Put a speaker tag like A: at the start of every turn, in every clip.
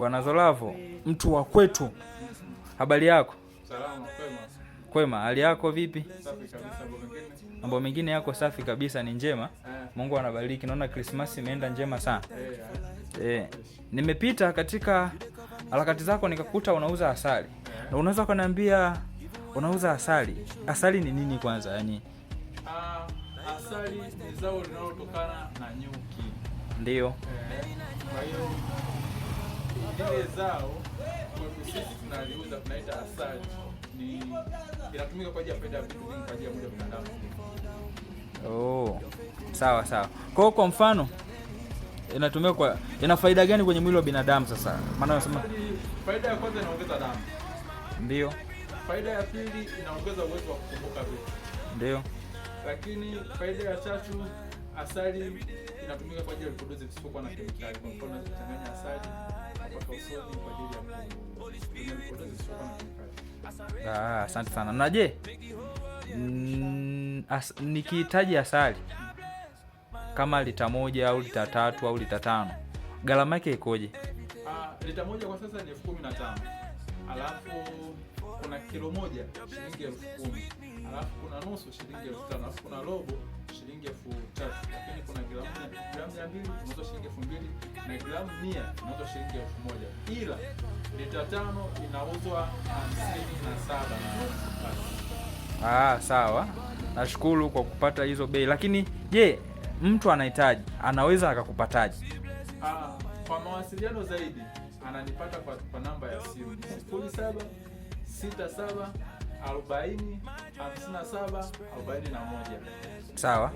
A: Bwana Zolavo, mtu wa kwetu. Habari yako?
B: Salama, kwema.
A: Kwema, hali yako vipi?
B: Safi kabisa,
A: Mambo mengine yako safi kabisa, ni njema. Mungu anabariki. Naona Christmas imeenda njema sana. Nimepita katika harakati zako nikakuta unauza asali. Na unaweza kuniambia unauza asali? Asali ni nini kwanza? Yaani
B: asali ni zao linalotokana na nyuki.
A: Ndio.
B: Kwa hiyo ile zao kwa sisi tunaliuza, tunaita asali. Inatumika kwa ajili ya faida vitu vingi kwa ajili ya binadamu.
A: Oh. Sawa sawa. Kwa mfano inatumika ina faida gani kwenye mwili wa binadamu sasa? Maana unasema
B: faida ya kwanza inaongeza damu.
A: Ndio.
B: Faida ya pili inaongeza uwezo wa kukumbuka vitu.
A: Ndio.
B: Lakini faida ya tatu, asali inatumika kwa ajili ya vipodozi visivyokuwa na kemikali. Kwa mfano kuchanganya asali na usoni kwa ajili ya kutumia vipodozi visivyokuwa na kemikali.
A: Asante sana. Na je, nikihitaji asali kama lita 1 au lita 3 au lita 5, gharama yake ikoje?
B: Lita 1 kwa sasa ni 15,000. Alafu kuna kilo moja shilingi 10,000. Alafu kuna nusu shilingi 5,000. Alafu kuna robo shilingi 3,000. Lakini kuna gramu 200 inauzwa shilingi 2,000 na gramu 100 inauzwa shilingi 1,000. Ila lita 5 inauzwa 57.
A: Sawa. Nashukuru kwa kupata hizo bei. Lakini je, mtu anahitaji anaweza akakupataje?
B: Kwa mawasiliano zaidi ananipata kwa namba ya simu 0767405741.
A: Sawa.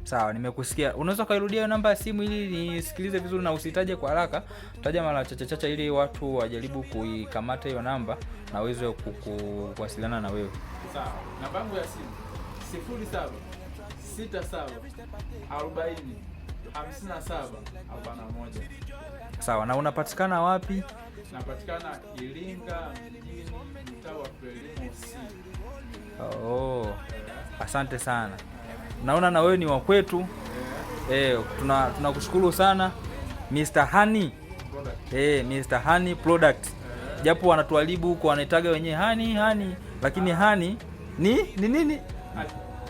A: Sawa, nimekusikia. Unaweza kairudia hiyo namba ya simu ili nisikilize vizuri na usitaje kwa haraka. Taja mara chache ili watu wajaribu kuikamata hiyo namba na waweze kuwasiliana na wewe.
B: Sawa. Namba yangu ya simu 0767405741.
A: Sawa, na unapatikana wapi?
B: Napatikana Iringa mjini, mtaa wa Frelimo C.
A: Asante sana. Naona na wewe ni wa kwetu. Tunakushukuru sana Mr. Honey. Mr. Honey Product. Japo wanatuharibu huko wanaitaga wenyewe honey, lakini honey ni nini?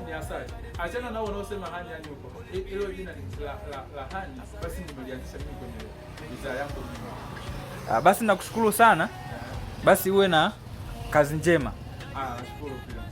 B: Ni asali. Achana nao wanaosema honey huko. Hilo jina ni la honey, basi nimelianzisha mimi kwenye bidhaa yangu mimi.
A: Basi nakushukuru sana. Basi uwe na kazi njema.
B: Nashukuru pia.